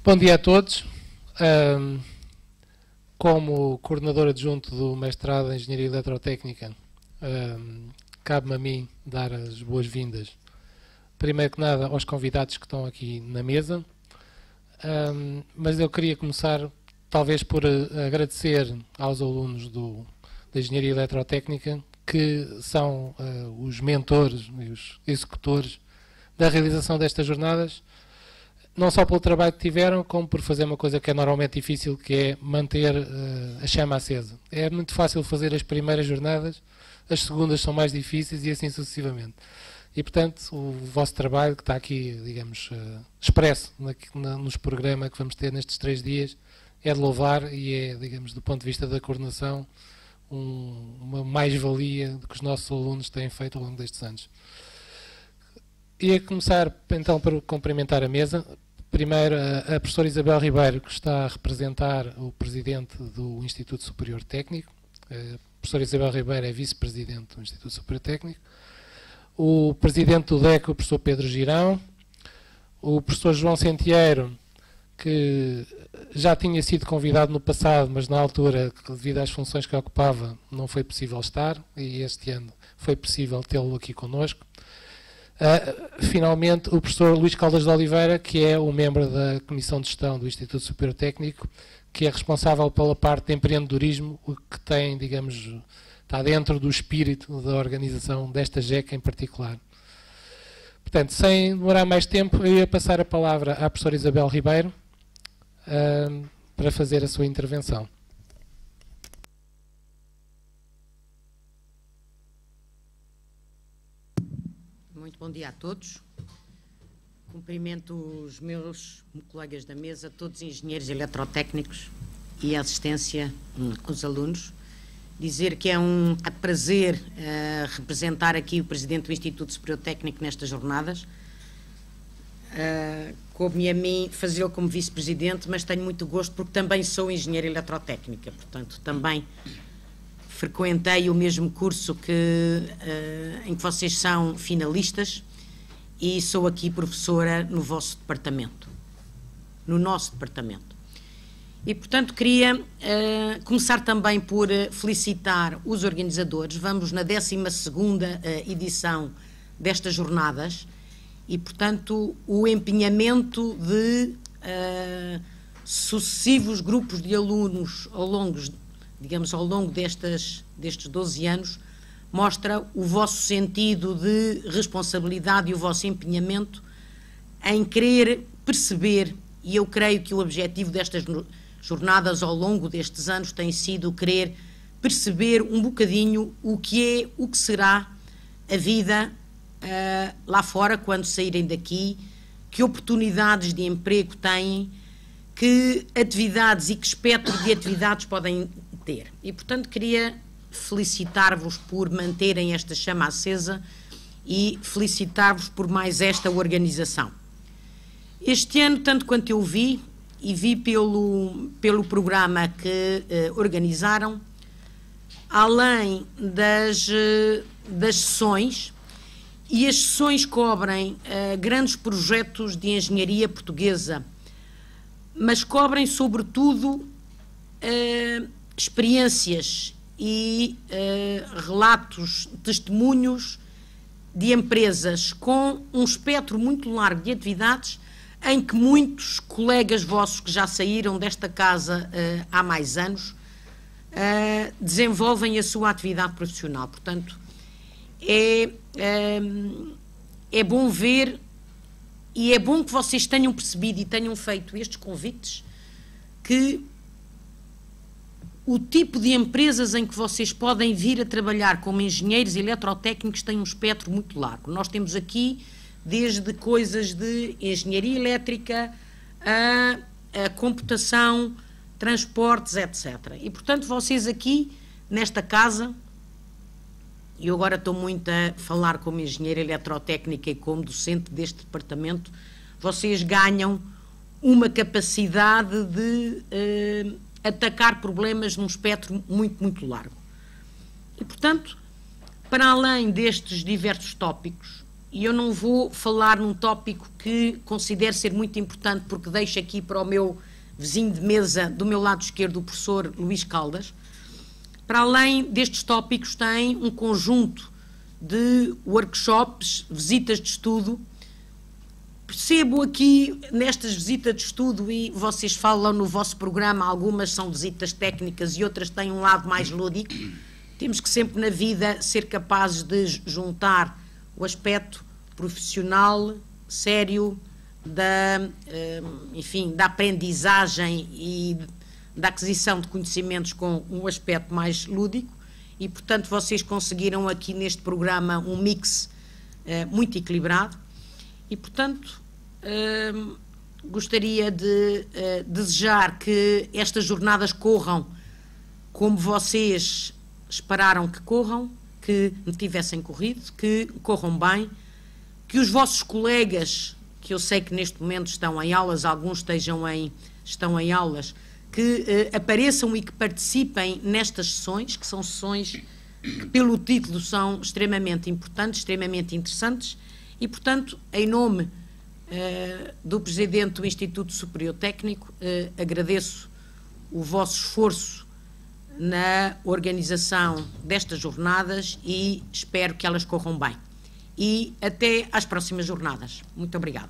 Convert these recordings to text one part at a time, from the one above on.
Bom dia a todos. Como coordenador adjunto do mestrado em Engenharia Eletrotécnica, cabe-me a mim dar as boas-vindas, primeiro que nada, aos convidados que estão aqui na mesa, mas eu queria começar talvez por agradecer aos alunos da Engenharia Eletrotécnica, que são os mentores e os executores da realização destas jornadas, não só pelo trabalho que tiveram, como por fazer uma coisa que é normalmente difícil, que é manter a chama acesa. É muito fácil fazer as primeiras jornadas, as segundas são mais difíceis e assim sucessivamente. E, portanto, o vosso trabalho, que está aqui, digamos, expresso nos programas que vamos ter nestes 3 dias, é de louvar e é, digamos, do ponto de vista da coordenação, uma mais-valia que os nossos alunos têm feito ao longo destes anos. Ia começar, então, por cumprimentar a mesa. Primeiro, a professora Isabel Ribeiro, que está a representar o presidente do Instituto Superior Técnico. A professora Isabel Ribeiro é vice-presidente do Instituto Superior Técnico. O presidente do DEC, o professor Pedro Girão. O professor João Sentieiro, que já tinha sido convidado no passado, mas na altura, devido às funções que ocupava, não foi possível estar, e este ano foi possível tê-lo aqui connosco. Finalmente, o professor Luís Caldas de Oliveira, que é o membro da Comissão de Gestão do Instituto Superior Técnico, que é responsável pela parte de empreendedorismo, o que tem, digamos, está dentro do espírito da organização desta GEC em particular. Portanto, sem demorar mais tempo, eu ia passar a palavra à professora Isabel Ribeiro para fazer a sua intervenção. Muito bom dia a todos. Cumprimento os meus colegas da mesa, todos engenheiros eletrotécnicos e a assistência aos alunos. Dizer que é um prazer representar aqui o presidente do Instituto Superior Técnico nestas jornadas. Coube-me a mim fazê-lo como vice-presidente, mas tenho muito gosto porque também sou engenheira eletrotécnica, portanto também frequentei o mesmo curso em que vocês são finalistas e sou aqui professora no vosso departamento, no nosso departamento. E, portanto, queria começar também por felicitar os organizadores. Vamos na 12ª edição destas jornadas e, portanto, o empenhamento de sucessivos grupos de alunos ao longo destes 12 anos, mostra o vosso sentido de responsabilidade e o vosso empenhamento em querer perceber, e eu creio que o objetivo destas jornadas ao longo destes anos tem sido querer perceber um bocadinho o que será a vida lá fora quando saírem daqui, que oportunidades de emprego têm, que atividades e que espectro de atividades podem ter. E, portanto, queria felicitar-vos por manterem esta chama acesa e felicitar-vos por mais esta organização. Este ano, tanto quanto eu vi, e vi pelo programa que organizaram, além das sessões, e as sessões cobrem grandes projetos de engenharia portuguesa, mas cobrem, sobretudo, experiências e relatos, testemunhos de empresas com um espectro muito largo de atividades em que muitos colegas vossos que já saíram desta casa há mais anos desenvolvem a sua atividade profissional. Portanto, é bom ver e é bom que vocês tenham percebido e tenham feito estes convites, que o tipo de empresas em que vocês podem vir a trabalhar como engenheiros eletrotécnicos tem um espectro muito largo. Nós temos aqui desde coisas de engenharia elétrica a computação, transportes, etc. E, portanto, vocês aqui, nesta casa, e eu agora estou muito a falar como engenheira eletrotécnica e como docente deste departamento, vocês ganham uma capacidade de atacar problemas num espectro muito, muito largo. E, portanto, para além destes diversos tópicos, e eu não vou falar num tópico que considero ser muito importante, porque deixo aqui para o meu vizinho de mesa, do meu lado esquerdo, o professor Luís Caldas. Para além destes tópicos, tem um conjunto de workshops, visitas de estudo. Percebo aqui, nestas visitas de estudo, e vocês falam no vosso programa, algumas são visitas técnicas e outras têm um lado mais lúdico. Temos que sempre na vida ser capazes de juntar o aspecto profissional, sério, enfim, da aprendizagem e da aquisição de conhecimentos com um aspecto mais lúdico, e, portanto, vocês conseguiram aqui neste programa um mix muito equilibrado, e, portanto, gostaria de desejar que estas jornadas corram como vocês esperaram que corram, que tivessem corrido, que corram bem, que os vossos colegas, que eu sei que neste momento estão em aulas, alguns estão em aulas, que apareçam e que participem nestas sessões, que são sessões que, pelo título, são extremamente importantes, extremamente interessantes, e, portanto, em nome do Presidente do Instituto Superior Técnico, agradeço o vosso esforço na organização destas jornadas e espero que elas corram bem. E até às próximas jornadas. Muito obrigada.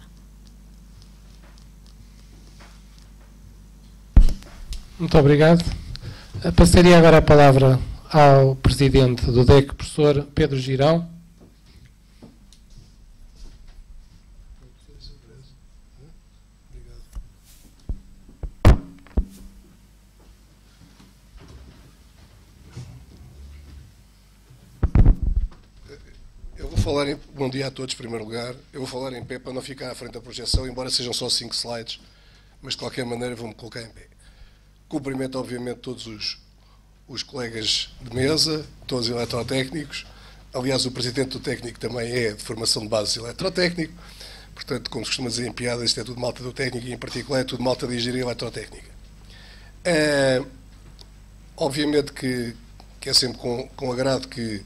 Muito obrigado. Passaria agora a palavra ao Presidente do DEC, professor Pedro Girão. Bom dia a todos, em primeiro lugar. Eu vou falar em pé para não ficar à frente da projeção, embora sejam só 5 slides, mas de qualquer maneira vou-me colocar em pé. Cumprimento, obviamente, todos os colegas de mesa, todos os eletrotécnicos. Aliás, o Presidente do Técnico também é de formação de base eletrotécnico. Portanto, como se costuma dizer em piada, isto é tudo malta do técnico e, em particular, é tudo malta de engenharia eletrotécnica. Obviamente que é sempre com agrado que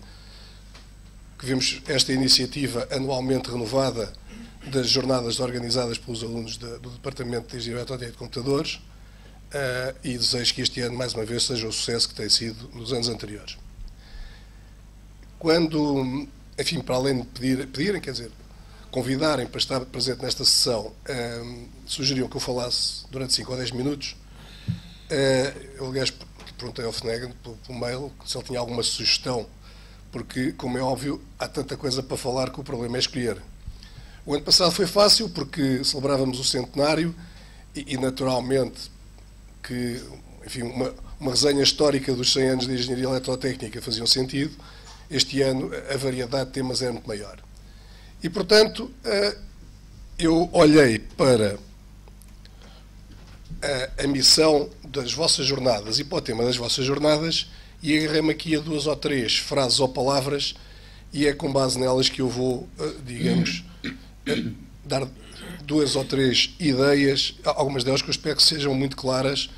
vemos esta iniciativa anualmente renovada das jornadas organizadas pelos alunos do Departamento de Engenharia Eletrotécnica de Computadores, e desejo que este ano, mais uma vez, seja o sucesso que tem sido nos anos anteriores. Quando, enfim, para além de pedirem, quer dizer, convidarem para estar presente nesta sessão, sugeriam que eu falasse durante 5 ou 10 minutos, eu, aliás, perguntei ao Fnegan, pelo mail, se ele tinha alguma sugestão, porque, como é óbvio, há tanta coisa para falar que o problema é escolher. O ano passado foi fácil, porque celebrávamos o centenário e naturalmente, que, enfim, uma resenha histórica dos 100 anos de engenharia eletrotécnica fazia um sentido. Este ano a variedade de temas era muito maior. E, portanto, eu olhei para a missão das vossas jornadas e para o tema das vossas jornadas e agarrei-me aqui a 2 ou 3 frases ou palavras e é com base nelas que eu vou, digamos, dar 2 ou 3 ideias, algumas delas que eu espero que sejam muito claras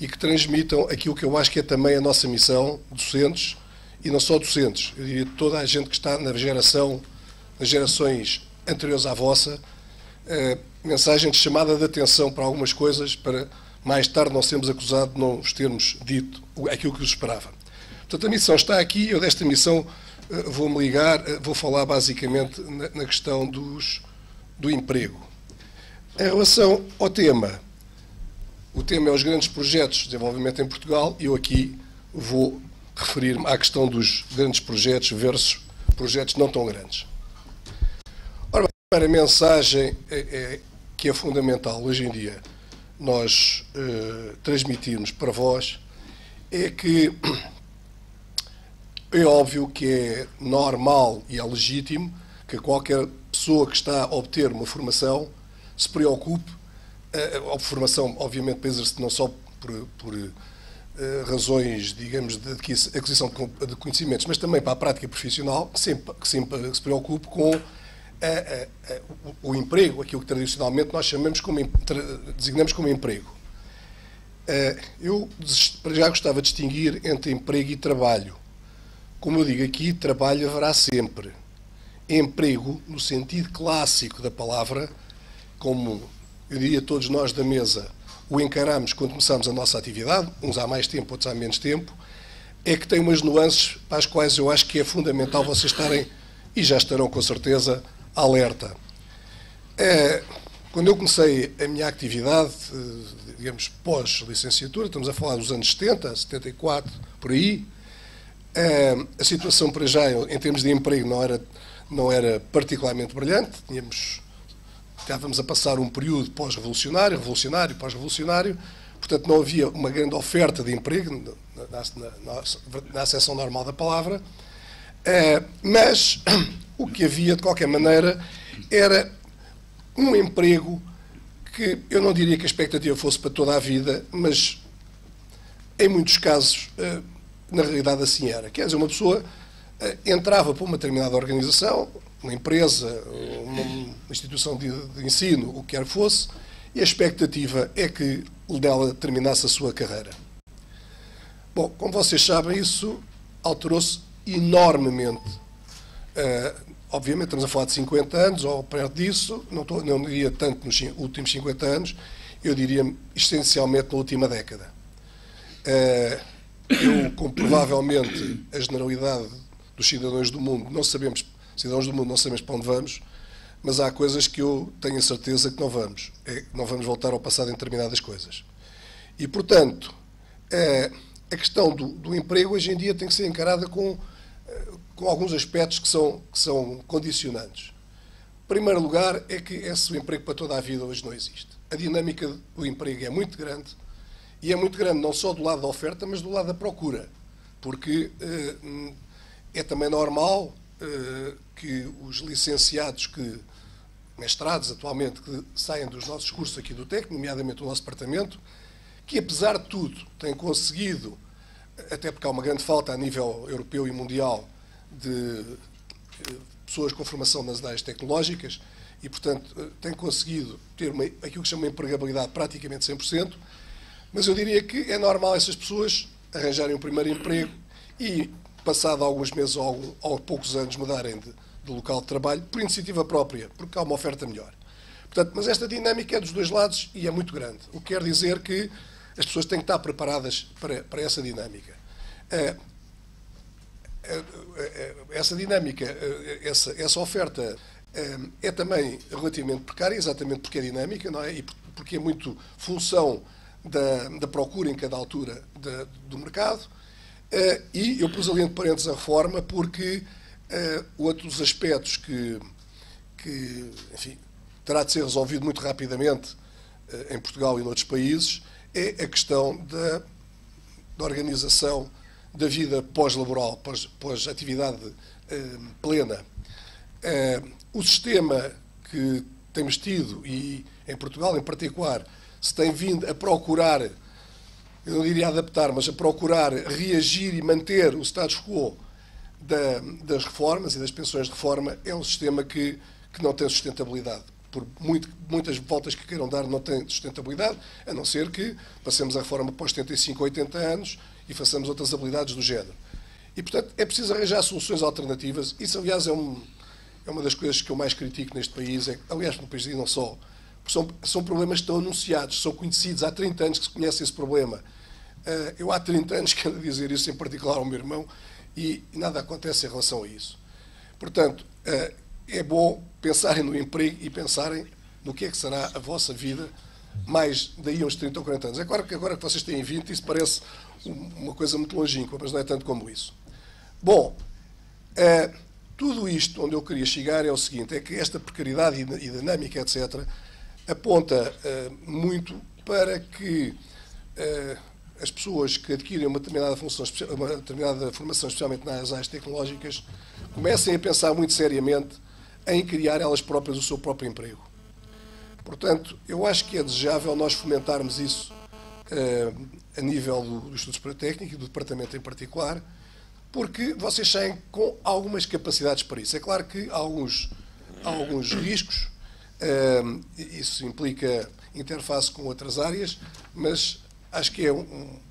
e que transmitam aquilo que eu acho que é também a nossa missão, docentes, e não só docentes, eu diria toda a gente que está nas gerações anteriores à vossa, mensagem de chamada de atenção para algumas coisas, para mais tarde não sermos acusados de não os termos dito aquilo que os esperava. Portanto, a missão está aqui, eu desta missão vou-me ligar, vou falar basicamente na questão do emprego. Em relação ao tema, o tema é os grandes projetos de desenvolvimento em Portugal, e eu aqui vou referir-me à questão dos grandes projetos versus projetos não tão grandes. Ora bem, a primeira mensagem que é fundamental hoje em dia nós transmitirmos para vós é que é óbvio que é normal e é legítimo que qualquer pessoa que está a obter uma formação se preocupe, a formação, obviamente, para exercer não só por razões, digamos, de aquisição de conhecimentos, mas também para a prática profissional, que sempre se preocupe com o emprego, aquilo que tradicionalmente nós designamos como emprego. Eu já gostava de distinguir entre emprego e trabalho. Como eu digo aqui, trabalho haverá sempre. Emprego, no sentido clássico da palavra, como eu diria todos nós da mesa, o encaramos quando começamos a nossa atividade, uns há mais tempo, outros há menos tempo, é que tem umas nuances para as quais eu acho que é fundamental vocês estarem, e já estarão com certeza, alerta. Quando eu comecei a minha atividade, digamos, pós-licenciatura, estamos a falar dos anos 70, 74, por aí, a situação para já, em termos de emprego, não era particularmente brilhante. Estávamos a passar um período pós-revolucionário, revolucionário, pós-revolucionário, portanto não havia uma grande oferta de emprego, na acessão normal da palavra, mas o que havia, de qualquer maneira, era um emprego que eu não diria que a expectativa fosse para toda a vida, mas em muitos casos, na realidade, assim era. Quer dizer, uma pessoa entrava para uma determinada organização, uma empresa, uma instituição de ensino, o que quer que fosse, e a expectativa é que dela terminasse a sua carreira. Bom, como vocês sabem, isso alterou-se enormemente. Obviamente estamos a falar de 50 anos, ou perto disso, não diria tanto nos últimos 50 anos, eu diria essencialmente na última década. Como provavelmente a generalidade dos cidadãos do mundo não sabemos para onde vamos, mas há coisas que eu tenho a certeza que não vamos voltar ao passado em determinadas coisas. E, portanto, a questão do emprego hoje em dia tem que ser encarada com alguns aspectos que são condicionantes. Em primeiro lugar, é que esse emprego para toda a vida hoje não existe. A dinâmica do emprego é muito grande, e é muito grande não só do lado da oferta, mas do lado da procura, porque é também normal que os licenciados, mestrados atualmente, que saem dos nossos cursos aqui do TEC, nomeadamente do nosso departamento, que apesar de tudo têm conseguido, até porque há uma grande falta a nível europeu e mundial de pessoas com formação nas áreas tecnológicas e, portanto, têm conseguido ter aquilo que se chama empregabilidade praticamente 100%, mas eu diria que é normal essas pessoas arranjarem um primeiro emprego e, passado alguns meses ou poucos anos, mudarem de local de trabalho por iniciativa própria, porque há uma oferta melhor. Portanto, mas esta dinâmica é dos dois lados e é muito grande, o que quer dizer que as pessoas têm que estar preparadas para essa dinâmica. Essa dinâmica, essa oferta é também relativamente precária, exatamente porque é dinâmica, não é? E porque é muito função da procura em cada altura do mercado. E eu pus ali entre parênteses a reforma porque outros aspectos que enfim, terá de ser resolvido muito rapidamente em Portugal e noutros países é a questão da organização da vida pós-laboral, pós-atividade plena. O sistema que temos tido, e em Portugal em particular, se tem vindo a procurar, eu não diria adaptar, mas a procurar reagir e manter o status quo das reformas e das pensões de reforma, é um sistema que não tem sustentabilidade. Por muitas voltas que queiram dar, não tem sustentabilidade, a não ser que passemos a reforma após 75, 80 anos e façamos outras habilidades do género. E, portanto, é preciso arranjar soluções alternativas. Isso, aliás, é uma das coisas que eu mais critico neste país. Aliás, no país e não só. São problemas que estão anunciados, são conhecidos. Há 30 anos que se conhece esse problema. Eu há 30 anos quero dizer isso, em particular ao meu irmão, e nada acontece em relação a isso. Portanto, é bom pensarem no emprego e pensarem no que é que será a vossa vida mais daí a uns 30 ou 40 anos. É claro que agora que vocês têm 20, isso parece uma coisa muito longínqua, mas não é tanto como isso. Bom, tudo isto onde eu queria chegar é o seguinte, é que esta precariedade e dinâmica, etc., aponta muito para que as pessoas que adquirem uma determinada formação, especialmente nas áreas tecnológicas, comecem a pensar muito seriamente em criar elas próprias o seu próprio emprego. Portanto, eu acho que é desejável nós fomentarmos isso a nível do Instituto Superior Técnico e do Departamento em particular, porque vocês saem com algumas capacidades para isso. É claro que há alguns riscos, isso implica interface com outras áreas, mas acho que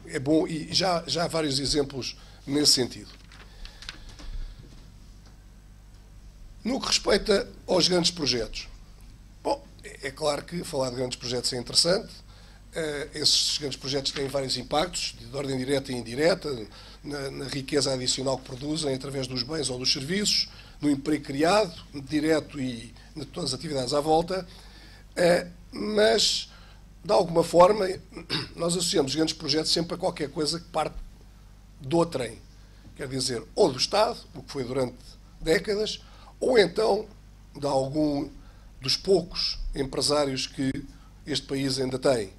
é bom e já há vários exemplos nesse sentido. No que respeita aos grandes projetos, bom, é claro que falar de grandes projetos é interessante. Esses grandes projetos têm vários impactos, de ordem direta e indireta, na riqueza adicional que produzem através dos bens ou dos serviços, no emprego criado, direto e de todas as atividades à volta, mas, de alguma forma, nós associamos os grandes projetos sempre a qualquer coisa que parte do trem. Quer dizer, ou do Estado, o que foi durante décadas, ou então de algum dos poucos empresários que este país ainda tem.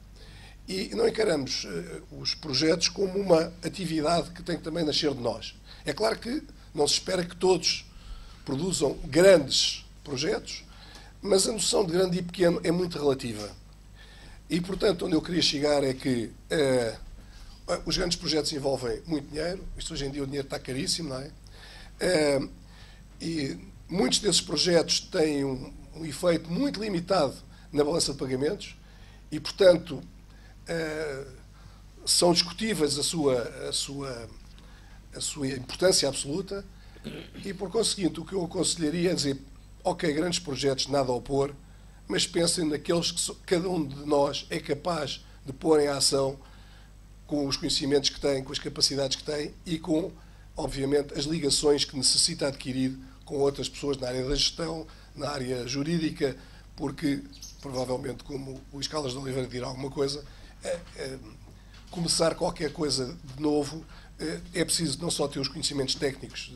E não encaramos os projetos como uma atividade que tem que também nascer de nós. É claro que não se espera que todos produzam grandes projetos, mas a noção de grande e pequeno é muito relativa. E, portanto, onde eu queria chegar é que os grandes projetos envolvem muito dinheiro. Isto hoje em dia o dinheiro está caríssimo, não é? E muitos desses projetos têm um efeito muito limitado na balança de pagamentos e, portanto, são discutíveis a sua importância absoluta e, por conseguinte, o que eu aconselharia é dizer, ok, grandes projetos, nada a opor, mas pensem naqueles que cada um de nós é capaz de pôr em ação com os conhecimentos que tem, com as capacidades que tem e com, obviamente, as ligações que necessita adquirir com outras pessoas na área da gestão, na área jurídica, porque, provavelmente, como o Luís Caldas de Oliveira dirá alguma coisa, começar qualquer coisa de novo é preciso não só ter os conhecimentos técnicos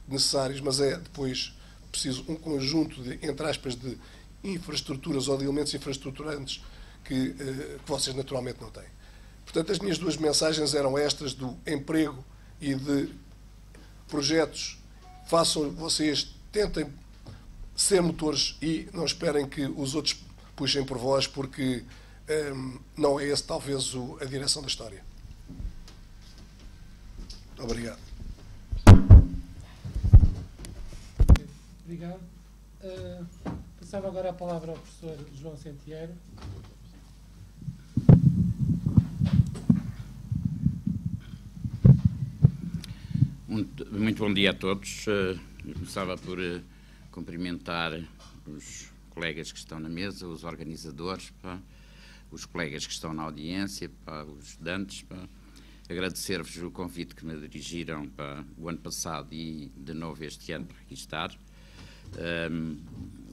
necessários, mas é depois preciso um conjunto de, entre aspas, de infraestruturas ou de elementos infraestruturantes que vocês naturalmente não têm. Portanto, as minhas duas mensagens eram estas do emprego e de projetos. Façam vocês, tentem ser motores e não esperem que os outros puxem por vós, porque não é esse talvez a direção da história. Obrigado. Obrigado. Passava agora a palavra ao professor João Sentieiro. Muito bom dia a todos. Começava por cumprimentar os colegas que estão na mesa, os organizadores, os colegas que estão na audiência, os estudantes. Agradecer-vos o convite que me dirigiram o ano passado e de novo este ano para aqui estar.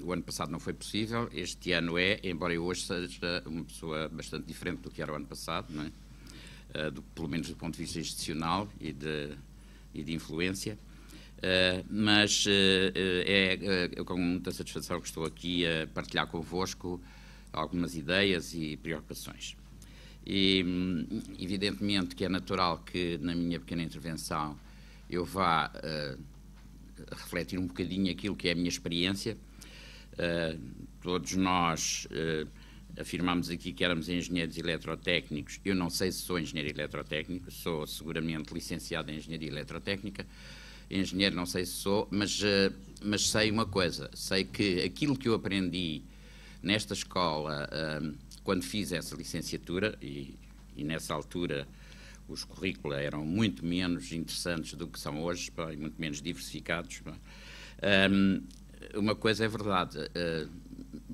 O ano passado não foi possível, este ano é, embora eu hoje seja uma pessoa bastante diferente do que era o ano passado, não é? Pelo menos do ponto de vista institucional e de influência, mas é com muita satisfação que estou aqui a partilhar convosco algumas ideias e preocupações. E evidentemente que é natural que na minha pequena intervenção eu vá refletir um bocadinho aquilo que é a minha experiência. Todos nós afirmamos aqui que éramos engenheiros eletrotécnicos. Eu não sei se sou engenheiro eletrotécnico, sou seguramente licenciado em engenharia eletrotécnica. Engenheiro não sei se sou, mas sei uma coisa, sei que aquilo que eu aprendi nesta escola, quando fiz essa licenciatura, e nessa altura os currículos eram muito menos interessantes do que são hoje, e muito menos diversificados. Uma coisa é verdade,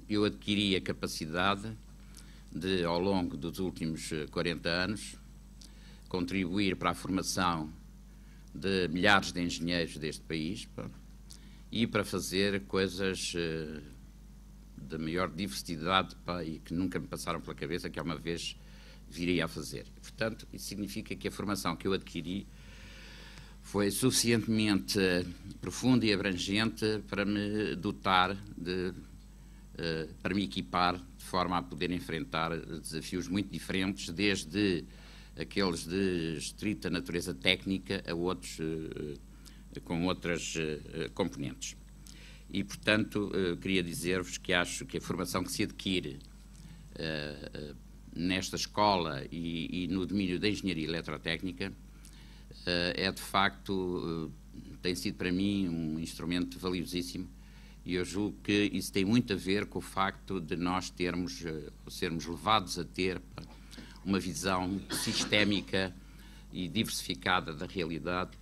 eu adquiri a capacidade de, ao longo dos últimos 40 anos, contribuir para a formação de milhares de engenheiros deste país e para fazer coisas da maior diversidade e que nunca me passaram pela cabeça que alguma vez viria a fazer. Portanto, isso significa que a formação que eu adquiri foi suficientemente profunda e abrangente para me dotar para me equipar de forma a poder enfrentar desafios muito diferentes, desde aqueles de estrita natureza técnica a outros com outras componentes. E, portanto, queria dizer-vos que acho que a formação que se adquire nesta escola e no domínio da engenharia eletrotécnica é, de facto, tem sido para mim um instrumento valiosíssimo, e eu julgo que isso tem muito a ver com o facto de nós termos, ou sermos levados a ter uma visão sistémica e diversificada da realidade,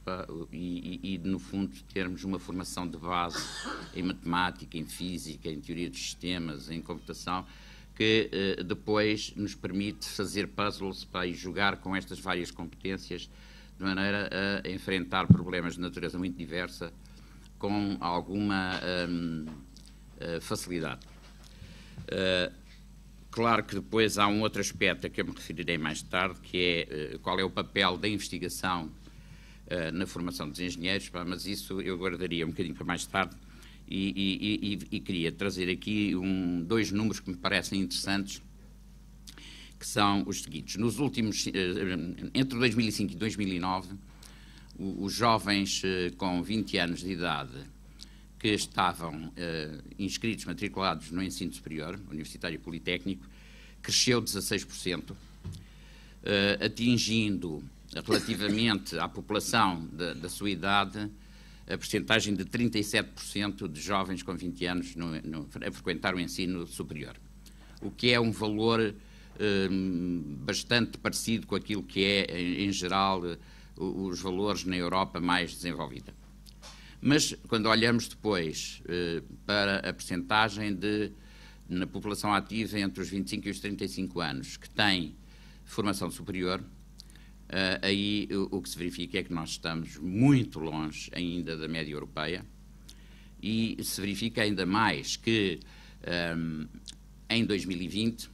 e, no fundo, termos uma formação de base em matemática, em física, em teoria dos sistemas, em computação, que depois nos permite fazer puzzles e jogar com estas várias competências de maneira a enfrentar problemas de natureza muito diversa com alguma facilidade. Claro que depois há um outro aspecto a que eu me referirei mais tarde, que é qual é o papel da investigação na formação dos engenheiros, mas isso eu guardaria um bocadinho para mais tarde, e queria trazer aqui dois números que me parecem interessantes, que são os seguintes. Nos últimos, entre 2005 e 2009, os jovens com 20 anos de idade que estavam inscritos, matriculados no ensino superior, universitário e politécnico, cresceu 16%, atingindo, relativamente à população da sua idade, a percentagem de 37% de jovens com 20 anos a frequentar o ensino superior, o que é um valor bastante parecido com aquilo que é, em geral, os valores na Europa mais desenvolvida. Mas, quando olhamos depois para a percentagem na população ativa entre os 25 e os 35 anos que tem formação superior, aí o que se verifica é que nós estamos muito longe ainda da média europeia, e se verifica ainda mais que em 2020,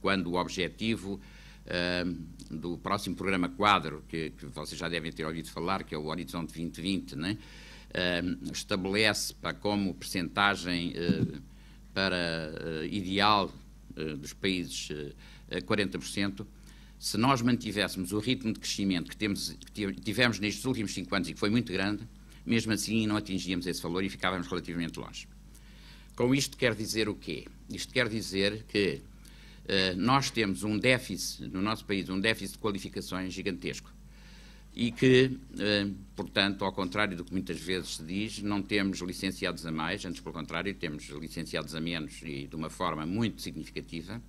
quando o objetivo do próximo programa quadro, que vocês já devem ter ouvido falar, que é o Horizonte 2020, né, estabelece como percentagem ideal dos países 40%, se nós mantivéssemos o ritmo de crescimento que tivemos nestes últimos 5 anos, e que foi muito grande, mesmo assim não atingíamos esse valor e ficávamos relativamente longe. Com isto quer dizer o quê? Isto quer dizer que nós temos um déficit, no nosso país, um déficit de qualificações gigantesco, e que, portanto, ao contrário do que muitas vezes se diz, não temos licenciados a mais, antes pelo contrário, temos licenciados a menos e de uma forma muito significativa.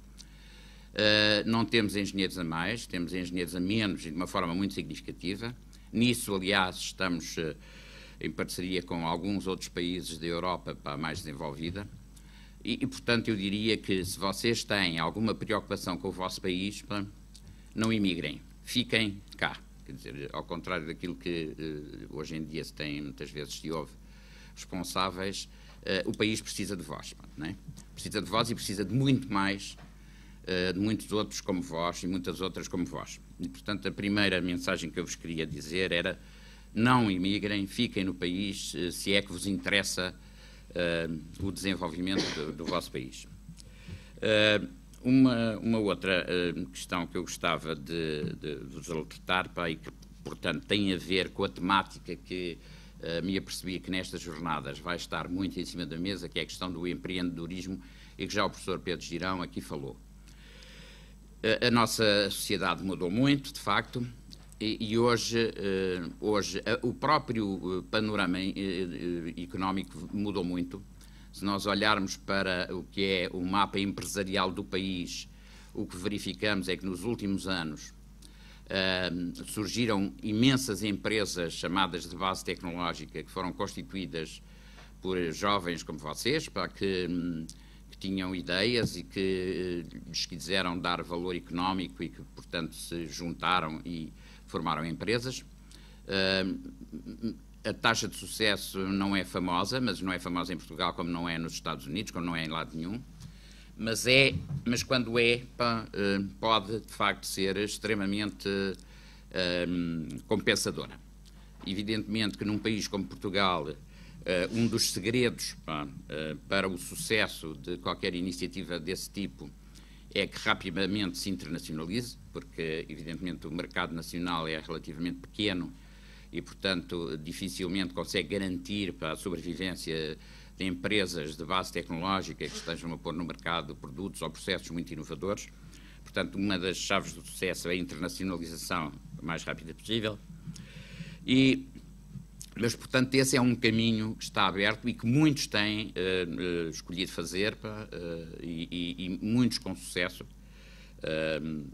Não temos engenheiros a mais, temos engenheiros a menos e de uma forma muito significativa. Nisso, aliás, estamos em parceria com alguns outros países da Europa mais desenvolvida. E, portanto, eu diria que se vocês têm alguma preocupação com o vosso país, não imigrem, fiquem cá. Quer dizer, ao contrário daquilo que hoje em dia muitas vezes se ouve responsáveis, o país precisa de vós, não é? Precisa de vós e precisa de muito mais, de muitos outros como vós e muitas outras como vós. E, portanto, a primeira mensagem que eu vos queria dizer era: não imigrem, fiquem no país, se é que vos interessa o desenvolvimento do vosso país. Uma outra questão que eu gostava de vos alertar, e que, portanto, tem a ver com a temática que me apercebi que nestas jornadas vai estar muito em cima da mesa, que é a questão do empreendedorismo, e que já o professor Pedro Girão aqui falou. A nossa sociedade mudou muito, de facto, e hoje o próprio panorama económico mudou muito. Se nós olharmos para o que é o mapa empresarial do país, o que verificamos é que nos últimos anos surgiram imensas empresas chamadas de base tecnológica, que foram constituídas por jovens como vocês, que tinham ideias e que lhes quiseram dar valor económico e que, portanto, se juntaram e formaram empresas. A taxa de sucesso não é famosa, mas não é famosa em Portugal como não é nos Estados Unidos, como não é em lado nenhum. Mas quando pode, de facto, ser extremamente compensadora. Evidentemente que num país como Portugal, um dos segredos para o sucesso de qualquer iniciativa desse tipo é que rapidamente se internacionalize, porque, evidentemente, o mercado nacional é relativamente pequeno e, portanto, dificilmente consegue garantir para a sobrevivência de empresas de base tecnológica que estejam a pôr no mercado produtos ou processos muito inovadores. Portanto, uma das chaves do sucesso é a internacionalização o mais rápida possível. Mas, portanto, esse é um caminho que está aberto e que muitos têm escolhido fazer, e muitos com sucesso.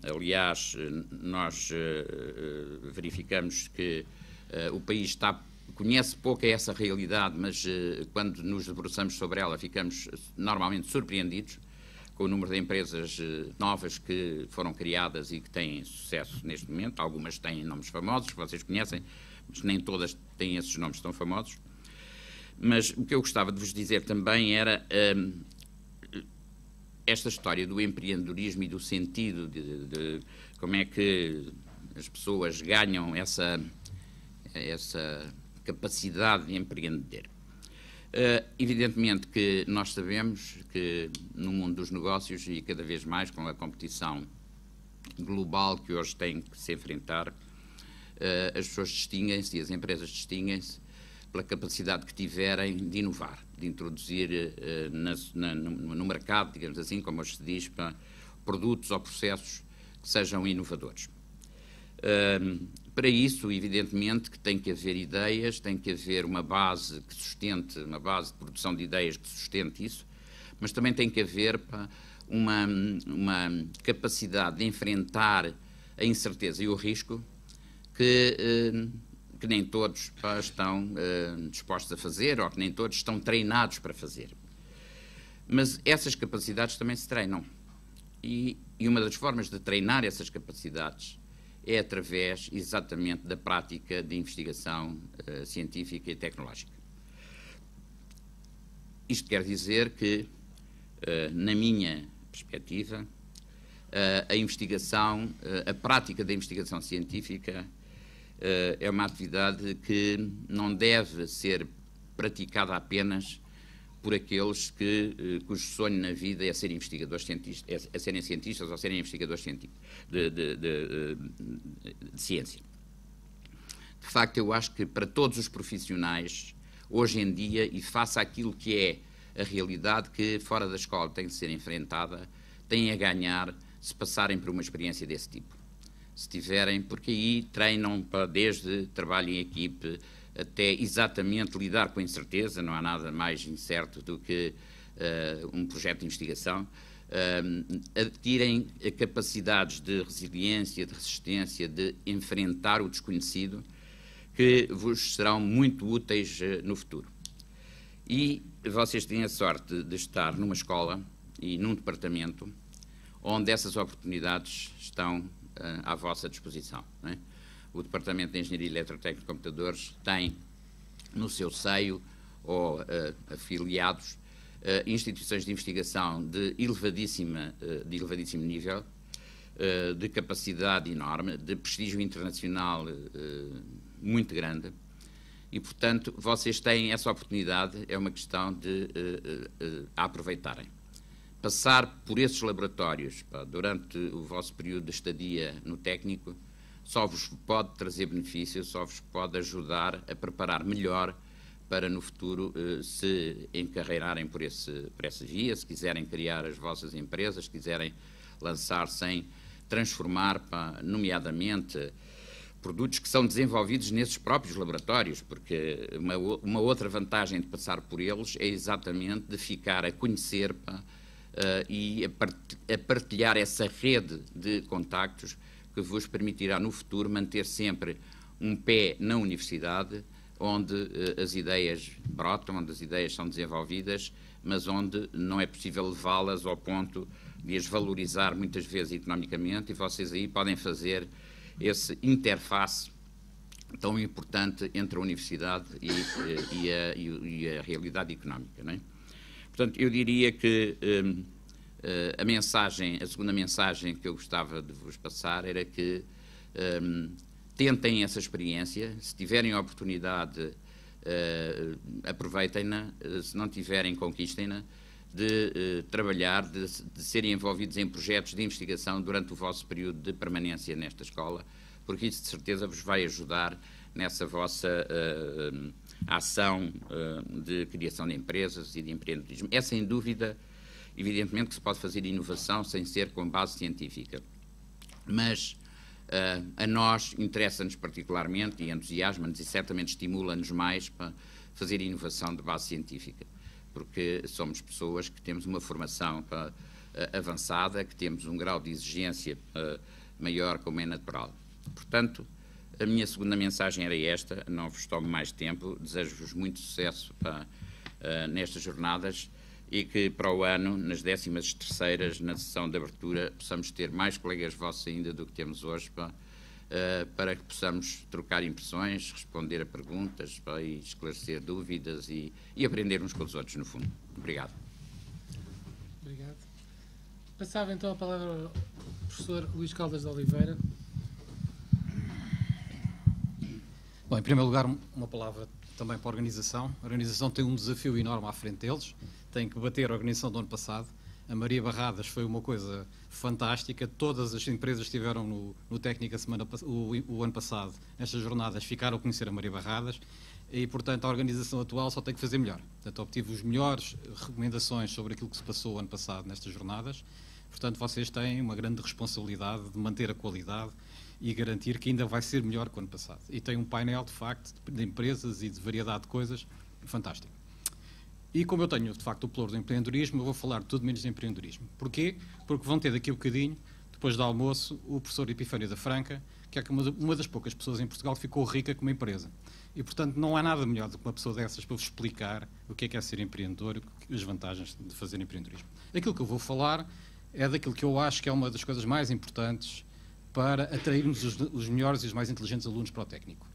Aliás, nós verificamos que o país conhece pouco essa realidade, mas quando nos debruçamos sobre ela ficamos normalmente surpreendidos com o número de empresas novas que foram criadas e que têm sucesso neste momento. Algumas têm nomes famosos, que vocês conhecem, mas nem todas têm esses nomes tão famosos. Mas o que eu gostava de vos dizer também era esta história do empreendedorismo e do sentido de como é que as pessoas ganham essa capacidade de empreender. Evidentemente que nós sabemos que no mundo dos negócios e cada vez mais com a competição global que hoje tem que se enfrentar, as pessoas distinguem-se e as empresas distinguem-se pela capacidade que tiverem de inovar, de introduzir no mercado, digamos assim, como hoje se diz, para produtos ou processos que sejam inovadores. Para isso, evidentemente, que tem que haver ideias, tem que haver uma base que sustente, uma base de produção de ideias que sustente isso, mas também tem que haver uma capacidade de enfrentar a incerteza e o risco que nem todos estão dispostos a fazer ou que nem todos estão treinados para fazer. Mas essas capacidades também se treinam. E uma das formas de treinar essas capacidades é através, exatamente, da prática de investigação científica e tecnológica. Isto quer dizer que, na minha perspectiva, a investigação, a prática da investigação científica é uma atividade que não deve ser praticada apenas por aqueles cujo sonho na vida é ser investigadores cientistas, é serem cientistas ou serem investigadores científicos de ciência. De facto, eu acho que para todos os profissionais, hoje em dia, e face àquilo que é a realidade que fora da escola tem de ser enfrentada, têm a ganhar se passarem por uma experiência desse tipo. Se tiverem, porque aí treinam desde trabalho em equipe até exatamente lidar com a incerteza, não há nada mais incerto do que um projeto de investigação, adquirem capacidades de resiliência, de resistência, de enfrentar o desconhecido, que vos serão muito úteis no futuro. E vocês têm a sorte de estar numa escola e num departamento onde essas oportunidades estão à vossa disposição, não é? O Departamento de Engenharia Eletrotécnica e Computadores tem no seu seio ou afiliados instituições de investigação de elevadíssimo nível, de capacidade enorme, de prestígio internacional muito grande e, portanto, vocês têm essa oportunidade, é uma questão de a aproveitarem. Passar por esses laboratórios durante o vosso período de estadia no técnico só vos pode trazer benefícios, só vos pode ajudar a preparar melhor para no futuro se encarreirarem por essa via, se quiserem criar as vossas empresas, se quiserem lançar-se em transformar, nomeadamente, produtos que são desenvolvidos nesses próprios laboratórios, porque uma outra vantagem de passar por eles é exatamente de ficar a conhecer e a partilhar essa rede de contactos que vos permitirá no futuro manter sempre um pé na universidade, onde as ideias brotam, onde as ideias são desenvolvidas, mas onde não é possível levá-las ao ponto de as valorizar muitas vezes economicamente, e vocês aí podem fazer esse interface tão importante entre a universidade e a realidade económica, não é? Portanto, eu diria que a segunda mensagem que eu gostava de vos passar era que tentem essa experiência, se tiverem a oportunidade, aproveitem-na, se não tiverem, conquistem-na, de trabalhar, de serem envolvidos em projetos de investigação durante o vosso período de permanência nesta escola, porque isso de certeza vos vai ajudar nessa vossa ação de criação de empresas e de empreendedorismo. É sem dúvida, evidentemente, que se pode fazer inovação sem ser com base científica, mas a nós interessa-nos particularmente e entusiasma-nos e certamente estimula-nos mais para fazer inovação de base científica, porque somos pessoas que temos uma formação avançada, que temos um grau de exigência maior, como é natural. Portanto, a minha segunda mensagem era esta, não vos tomo mais tempo, desejo-vos muito sucesso nestas jornadas e que para o ano, nas 13ª, na sessão de abertura, possamos ter mais colegas vossos ainda do que temos hoje, para que possamos trocar impressões, responder a perguntas e esclarecer dúvidas e aprender uns com os outros, no fundo. Obrigado. Obrigado. Passava então a palavra ao professor Luís Caldas de Oliveira. Bom, em primeiro lugar, uma palavra também para a organização. A organização tem um desafio enorme à frente deles, tem que bater a organização do ano passado. A Maria Barradas foi uma coisa fantástica, todas as empresas que estiveram no Técnica o ano passado, nestas jornadas, ficaram a conhecer a Maria Barradas e, portanto, a organização atual só tem que fazer melhor. Portanto, obtive as melhores recomendações sobre aquilo que se passou o ano passado nestas jornadas. Portanto, vocês têm uma grande responsabilidade de manter a qualidade e garantir que ainda vai ser melhor que o ano passado. E tem um painel, de facto, de empresas e de variedade de coisas fantástico. E como eu tenho, de facto, o pluro do empreendedorismo, eu vou falar de tudo menos de empreendedorismo. Porquê? Porque vão ter daqui a bocadinho, depois do almoço, o professor Epifânio da Franca, que é uma das poucas pessoas em Portugal que ficou rica com uma empresa. E, portanto, não há nada melhor do que uma pessoa dessas para vos explicar o que é ser empreendedor e as vantagens de fazer empreendedorismo. Aquilo que eu vou falar é daquilo que eu acho que é uma das coisas mais importantes para atrairmos os melhores e os mais inteligentes alunos para o técnico.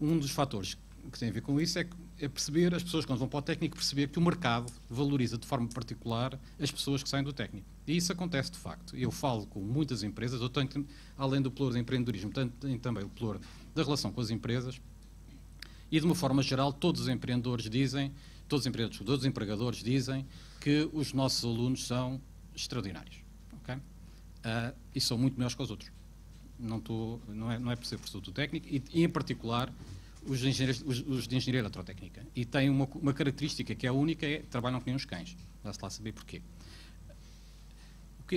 Um dos fatores que tem a ver com isso é perceber, as pessoas quando vão para o técnico, perceber que o mercado valoriza de forma particular as pessoas que saem do técnico. E isso acontece de facto. Eu falo com muitas empresas, eu tenho, além do pluro de empreendedorismo, tenho também o pluro da relação com as empresas e, de uma forma geral, todos os empreendedores dizem, todos os empregadores dizem que os nossos alunos são extraordinários. Okay? E são muito melhores que os outros. Não é por ser professor do técnico e, em particular, os de engenharia eletrotécnica. E têm uma característica que é única, trabalham que nem uns cães. Dá-se lá saber porquê.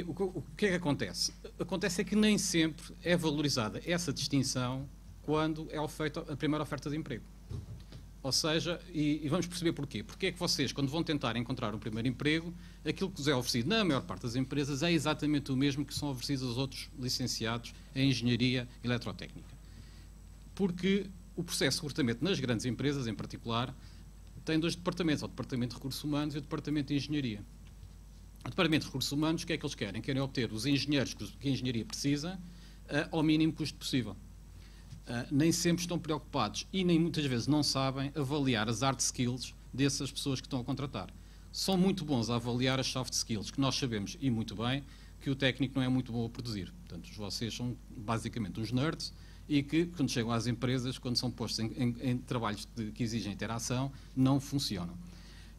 O que é que acontece? Acontece é que nem sempre é valorizada essa distinção quando é feita a primeira oferta de emprego. Ou seja, e vamos perceber porquê. Porque é que vocês, quando vão tentar encontrar um primeiro emprego, aquilo que vos é oferecido na maior parte das empresas é exatamente o mesmo que são oferecidos aos outros licenciados em engenharia eletrotécnica. Porque o processo de recrutamento nas grandes empresas, em particular, tem dois departamentos, o Departamento de Recursos Humanos e o Departamento de Engenharia. O Departamento de Recursos Humanos, o que é que eles querem? Querem obter os engenheiros que a engenharia precisa ao mínimo custo possível. Nem sempre estão preocupados e nem muitas vezes não sabem avaliar as hard skills dessas pessoas que estão a contratar. São muito bons a avaliar as soft skills, que nós sabemos, e muito bem, que o técnico não é muito bom a produzir. Portanto, vocês são basicamente uns nerds e que, quando chegam às empresas, quando são postos em trabalhos que exigem interação, não funcionam.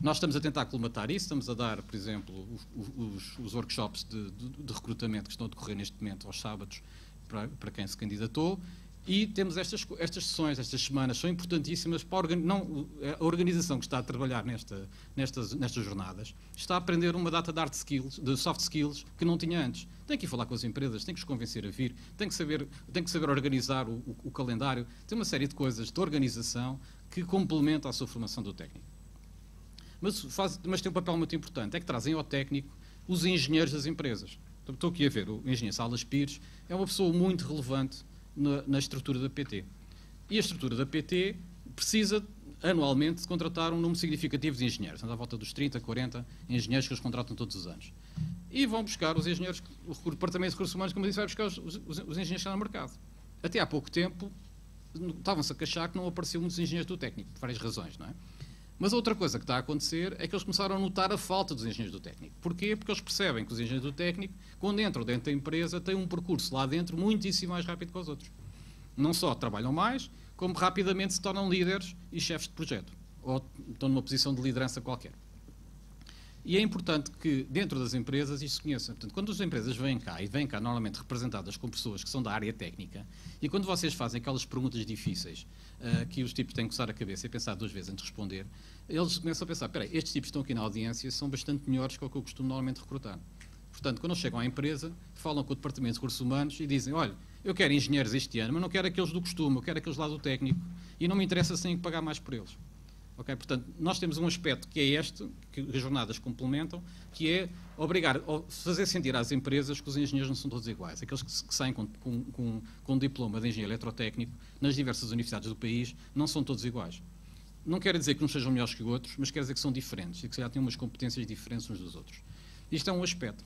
Nós estamos a tentar colmatar isso, estamos a dar, por exemplo, os workshops de recrutamento que estão a decorrer neste momento aos sábados para quem se candidatou, e temos estas sessões, estas semanas, são importantíssimas para a organização que está a trabalhar nestas jornadas, está a aprender uma data de hard skills, de soft skills, que não tinha antes. Tem que ir falar com as empresas, tem que os convencer a vir, tem que saber organizar o calendário, tem uma série de coisas de organização que complementam a sua formação do técnico. Mas tem um papel muito importante, é que trazem ao técnico os engenheiros das empresas. Estou aqui a ver, o engenheiro Salas Pires é uma pessoa muito relevante na estrutura da PT. E a estrutura da PT precisa, anualmente, de contratar um número significativo de engenheiros. À volta dos 30, 40 engenheiros que eles contratam todos os anos. E vão buscar os engenheiros, o Departamento de Recursos Humanos, como eu disse, vai buscar os engenheiros que estão no mercado. Até há pouco tempo, estavam-se a queixar que não apareciam muitos engenheiros do técnico, por várias razões, não é? Mas outra coisa que está a acontecer é que eles começaram a notar a falta dos engenheiros do técnico. Porquê? Porque eles percebem que os engenheiros do técnico, quando entram dentro da empresa, têm um percurso lá dentro muitíssimo mais rápido que os outros. Não só trabalham mais, como rapidamente se tornam líderes e chefes de projeto. Ou estão numa posição de liderança qualquer. E é importante que, dentro das empresas, isto se conheça. Portanto, quando as empresas vêm cá, e vêm cá normalmente representadas com pessoas que são da área técnica, e quando vocês fazem aquelas perguntas difíceis, que os tipos têm que usar a cabeça e pensar duas vezes antes de responder, eles começam a pensar, espera aí, estes tipos que estão aqui na audiência são bastante melhores que o que eu costumo normalmente recrutar. Portanto, quando eles chegam à empresa, falam com o Departamento de Recursos Humanos e dizem, olha, eu quero engenheiros este ano, mas não quero aqueles do costume, eu quero aqueles lá do técnico, e não me interessa se tenho que pagar mais por eles. Okay? Portanto, nós temos um aspecto que é este, que as jornadas complementam, que é fazer sentir às empresas que os engenheiros não são todos iguais. Aqueles que saem com um diploma de engenheiro eletrotécnico nas diversas universidades do país não são todos iguais. Não quer dizer que uns sejam melhores que outros, mas quer dizer que são diferentes e que se calhar têm umas competências diferentes uns dos outros. Isto é um aspecto.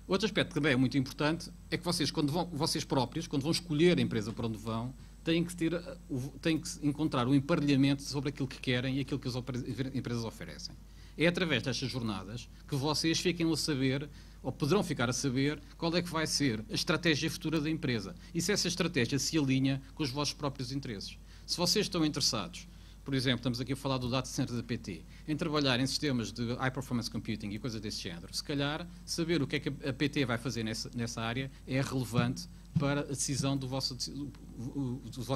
Outro aspecto que também é muito importante é que vocês próprios, quando vão escolher a empresa para onde vão, têm que encontrar um emparelhamento sobre aquilo que querem e aquilo que as empresas oferecem. É através destas jornadas que vocês fiquem a saber, ou poderão ficar a saber, qual é que vai ser a estratégia futura da empresa. E se essa estratégia se alinha com os vossos próprios interesses. Se vocês estão interessados, por exemplo, estamos aqui a falar do data center da PT, em trabalhar em sistemas de high performance computing e coisas desse género, se calhar saber o que é que a PT vai fazer nessa área é relevante para a decisão do vosso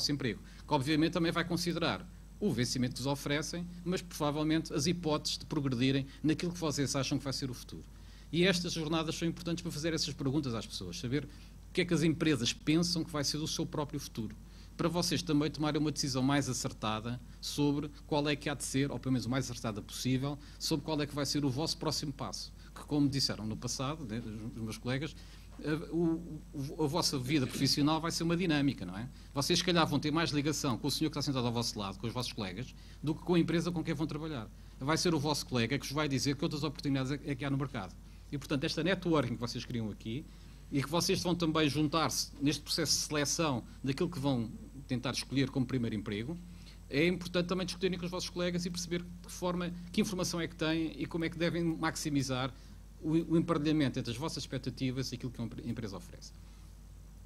emprego, que obviamente também vai considerar o vencimento que vos oferecem, mas provavelmente as hipóteses de progredirem naquilo que vocês acham que vai ser o futuro. E estas jornadas são importantes para fazer essas perguntas às pessoas, saber o que é que as empresas pensam que vai ser o seu próprio futuro, para vocês também tomarem uma decisão mais acertada sobre qual é que há de ser, ou pelo menos o mais acertada possível, sobre qual é que vai ser o vosso próximo passo. Que, como disseram no passado, né, os meus colegas, a vossa vida profissional vai ser uma dinâmica, não é? Vocês, se calhar, vão ter mais ligação com o senhor que está sentado ao vosso lado, com os vossos colegas, do que com a empresa com quem vão trabalhar. Vai ser o vosso colega que vos vai dizer que outras oportunidades é que há no mercado. E, portanto, esta networking que vocês criam aqui, e que vocês vão também juntar-se neste processo de seleção daquilo que vão tentar escolher como primeiro emprego, é importante também discutirem com os vossos colegas e perceber que informação é que têm e como é que devem maximizar o emparelhamento entre as vossas expectativas e aquilo que a empresa oferece.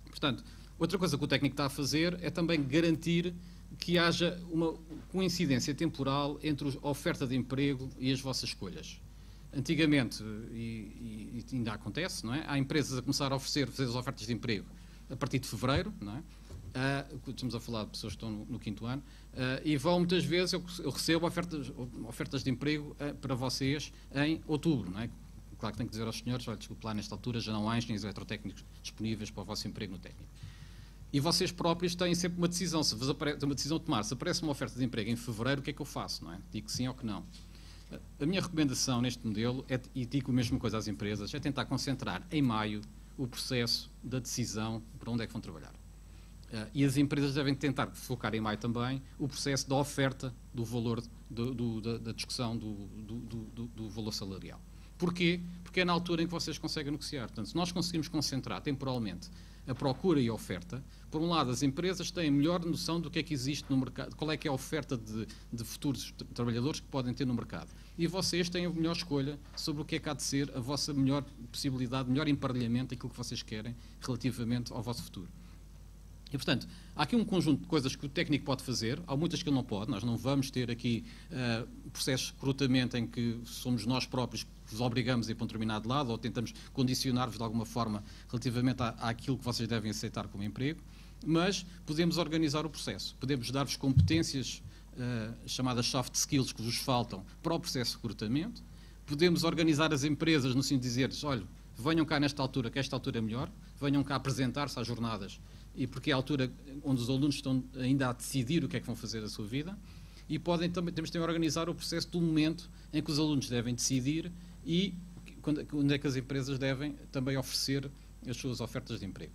Portanto, outra coisa que o técnico está a fazer é também garantir que haja uma coincidência temporal entre a oferta de emprego e as vossas escolhas. Antigamente, e ainda acontece, não é? Há empresas a começar a fazer as ofertas de emprego a partir de fevereiro, não é? Estamos a falar de pessoas que estão no 5º ano, e vão muitas vezes, eu recebo ofertas de emprego para vocês em outubro, não é? Claro que tenho que dizer aos senhores, olha, desculpe lá, nesta altura já não há engenheiros eletrotécnicos disponíveis para o vosso emprego no técnico. E vocês próprios têm sempre uma decisão, se vos aparece uma decisão a tomar, se aparece uma oferta de emprego em fevereiro, o que é que eu faço, não é? Digo que sim ou que não. A minha recomendação neste modelo, e digo a mesma coisa às empresas, é tentar concentrar em maio o processo da decisão para onde é que vão trabalhar. E as empresas devem tentar focar em maio também o processo da oferta do valor, da discussão do valor salarial. Porquê? Porque é na altura em que vocês conseguem negociar. Portanto, se nós conseguimos concentrar temporalmente a procura e a oferta, por um lado, as empresas têm melhor noção do que é que existe no mercado, qual é que é a oferta de futuros trabalhadores que podem ter no mercado. E vocês têm a melhor escolha sobre o que é que há de ser a vossa melhor possibilidade, melhor emparelhamento daquilo que vocês querem relativamente ao vosso futuro. E, portanto, há aqui um conjunto de coisas que o técnico pode fazer, há muitas que ele não pode, nós não vamos ter aqui processos de recrutamento em que somos nós próprios que vos obrigamos a ir para um determinado lado ou tentamos condicionar-vos de alguma forma relativamente àquilo que vocês devem aceitar como emprego, mas podemos organizar o processo, podemos dar-vos competências chamadas soft skills que vos faltam para o processo de recrutamento, podemos organizar as empresas no sentido de dizer-lhes, olha, venham cá nesta altura, que esta altura é melhor, venham cá apresentar-se às jornadas, e porque é a altura onde os alunos estão ainda a decidir o que é que vão fazer da sua vida, e temos também a organizar o processo do momento em que os alunos devem decidir e onde é que as empresas devem também oferecer as suas ofertas de emprego.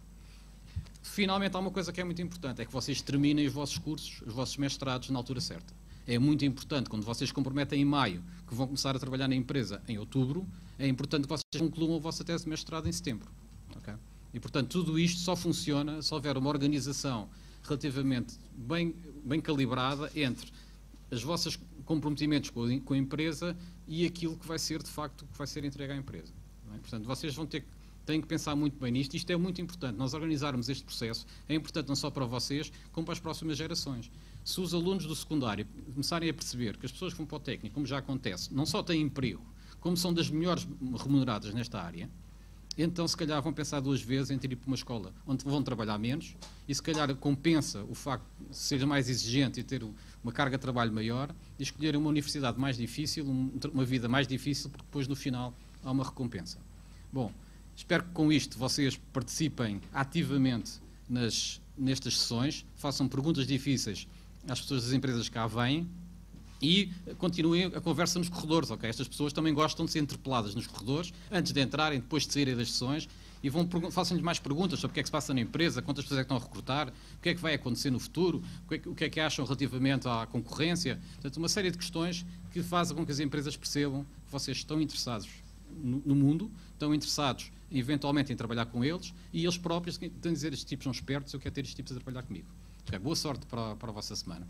Finalmente, há uma coisa que é muito importante, é que vocês terminem os vossos cursos, os vossos mestrados na altura certa. É muito importante, quando vocês comprometem em maio, que vão começar a trabalhar na empresa em outubro, é importante que vocês concluam a vossa tese de mestrado em setembro. Okay? E, portanto, tudo isto só funciona se houver uma organização relativamente bem calibrada entre os vossos comprometimentos com a empresa e aquilo que vai ser, de facto, que vai ser entregue à empresa. Não é? Portanto, vocês têm que pensar muito bem nisto. Isto é muito importante. Nós organizarmos este processo é importante não só para vocês, como para as próximas gerações. Se os alunos do secundário começarem a perceber que as pessoas que vão para o técnico, como já acontece, não só têm emprego, como são das melhores remuneradas nesta área, então se calhar vão pensar 2 vezes em ir para uma escola onde vão trabalhar menos e se calhar compensa o facto de ser mais exigente e ter uma carga de trabalho maior e escolherem uma universidade mais difícil, uma vida mais difícil, porque depois no final há uma recompensa. Bom, espero que com isto vocês participem ativamente nestas sessões, façam perguntas difíceis às pessoas das empresas que cá vêm E continuem a conversa nos corredores, ok? Estas pessoas também gostam de ser interpeladas nos corredores, antes de entrarem, depois de saírem das sessões, e façam-lhes mais perguntas sobre o que é que se passa na empresa, quantas pessoas é que estão a recrutar, o que é que vai acontecer no futuro, o que é que acham relativamente à concorrência. Portanto, uma série de questões que fazem com que as empresas percebam que vocês estão interessados no mundo, estão interessados eventualmente em trabalhar com eles, e eles próprios têm de dizer: estes tipos são espertos, eu quero ter estes tipos a trabalhar comigo. Okay, boa sorte para a vossa semana.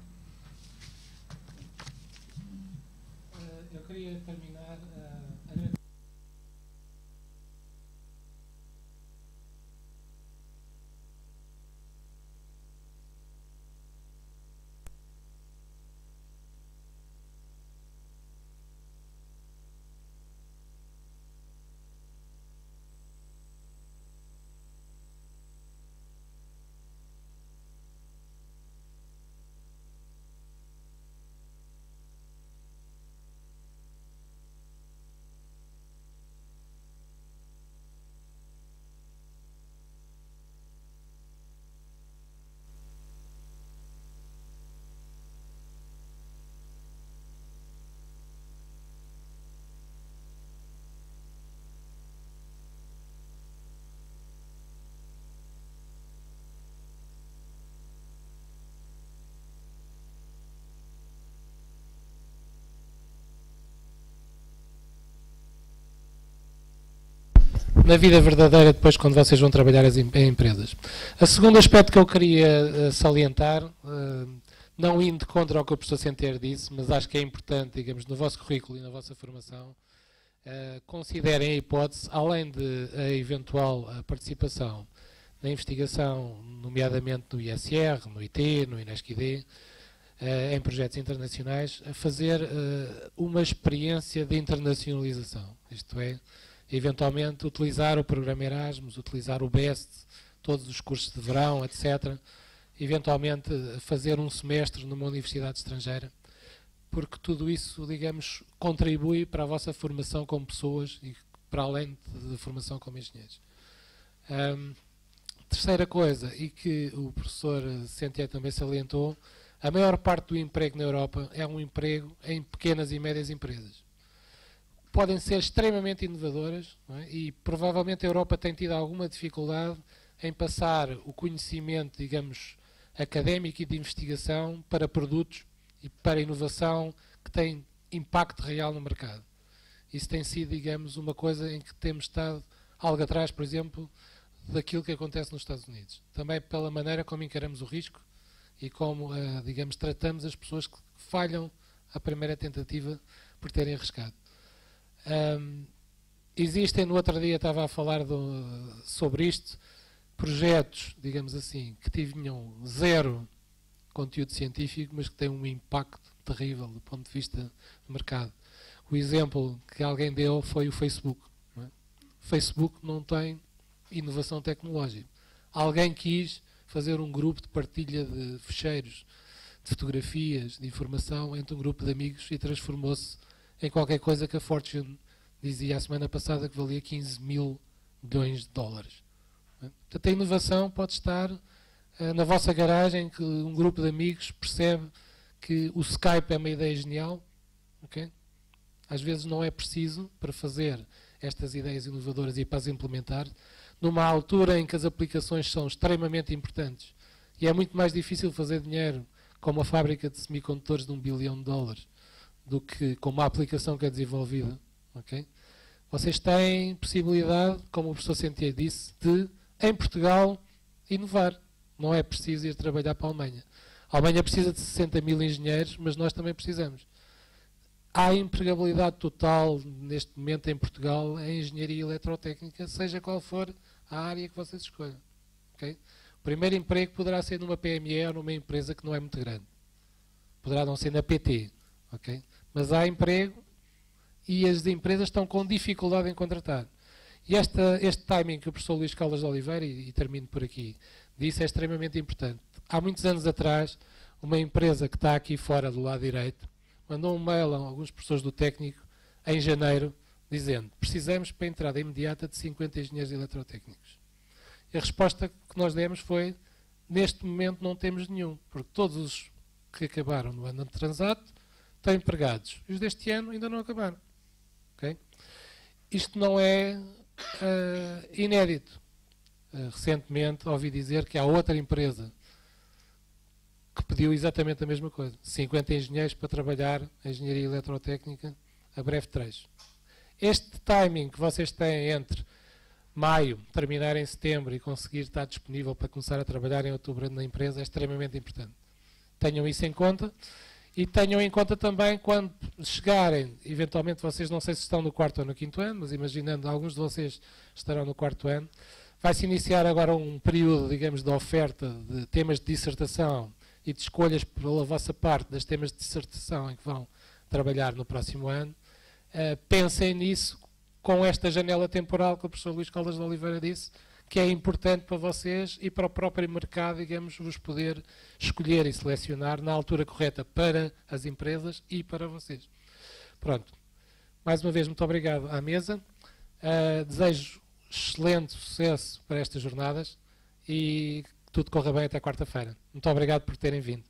Eu queria terminar na vida verdadeira, depois quando vocês vão trabalhar em empresas. O segundo aspecto que eu queria salientar, não indo contra o que o professor Sentier disse, mas acho que é importante, digamos, no vosso currículo e na vossa formação, considerem a hipótese, além de a eventual participação na investigação, nomeadamente no ISR, no IT, no INESC-ID, em projetos internacionais, a fazer uma experiência de internacionalização, isto é, eventualmente utilizar o programa Erasmus, utilizar o BEST, todos os cursos de verão, etc. Eventualmente fazer um semestre numa universidade estrangeira, porque tudo isso, digamos, contribui para a vossa formação como pessoas e para além da formação como engenheiros. Terceira coisa, e que o professor Sentier também salientou, a maior parte do emprego na Europa é um emprego em pequenas e médias empresas. Podem ser extremamente inovadoras, não é? E provavelmente a Europa tem tido alguma dificuldade em passar o conhecimento, digamos, académico e de investigação para produtos e para inovação que têm impacto real no mercado. Isso tem sido, digamos, uma coisa em que temos estado algo atrás, por exemplo, daquilo que acontece nos Estados Unidos. Também pela maneira como encaramos o risco e como, digamos, tratamos as pessoas que falham a primeira tentativa por terem arriscado. Existem, no outro dia estava a falar sobre isto, projetos, digamos assim, que tinham zero conteúdo científico, mas que têm um impacto terrível do ponto de vista do mercado. O exemplo que alguém deu foi o Facebook. Não é? O Facebook não tem inovação tecnológica. Alguém quis fazer um grupo de partilha de ficheiros, de fotografias, de informação entre um grupo de amigos e transformou-se em qualquer coisa que a Fortune dizia a semana passada que valia 15 mil milhões de dólares. Portanto, a inovação pode estar na vossa garagem, que um grupo de amigos percebe que o Skype é uma ideia genial. Okay? Às vezes não é preciso, para fazer estas ideias inovadoras e para as implementar, numa altura em que as aplicações são extremamente importantes e é muito mais difícil fazer dinheiro com uma fábrica de semicondutores de $1 bilhão do que com uma aplicação que é desenvolvida. Okay? Vocês têm possibilidade, como o professor Sentier disse, de, em Portugal, inovar. Não é preciso ir trabalhar para a Alemanha. A Alemanha precisa de 60 mil engenheiros, mas nós também precisamos. Há empregabilidade total, neste momento, em Portugal, em engenharia eletrotécnica, seja qual for a área que vocês escolham. Okay? O primeiro emprego poderá ser numa PME ou numa empresa que não é muito grande. Poderá não ser na PT. Okay? Mas há emprego e as empresas estão com dificuldade em contratar. E este timing que o professor Luís Caldas de Oliveira, e termino por aqui, disse é extremamente importante. Há muitos anos atrás, uma empresa que está aqui fora do lado direito, mandou um mail a alguns professores do técnico, em janeiro, dizendo: precisamos para a entrada imediata de 50 engenheiros eletrotécnicos. E a resposta que nós demos foi: neste momento não temos nenhum, porque todos os que acabaram no ano transato tem empregados. E os deste ano ainda não acabaram. Okay? Isto não é inédito. Recentemente ouvi dizer que há outra empresa que pediu exatamente a mesma coisa. 50 engenheiros para trabalhar em engenharia eletrotécnica a breve trecho. Este timing que vocês têm entre maio, terminar em setembro e conseguir estar disponível para começar a trabalhar em outubro na empresa é extremamente importante. Tenham isso em conta e tenham em conta também quando chegarem, eventualmente vocês não sei se estão no 4º ou no 5º ano, mas imaginando alguns de vocês estarão no 4º ano, vai-se iniciar agora um período, digamos, de oferta de temas de dissertação e de escolhas pela vossa parte das temas de dissertação em que vão trabalhar no próximo ano. Pensem nisso com esta janela temporal que o professor Luís Caldas de Oliveira disse, que é importante para vocês e para o próprio mercado, digamos, vos poder escolher e selecionar na altura correta para as empresas e para vocês. Pronto. Mais uma vez, muito obrigado à mesa. Desejo excelente sucesso para estas jornadas e que tudo corra bem até quarta-feira. Muito obrigado por terem vindo.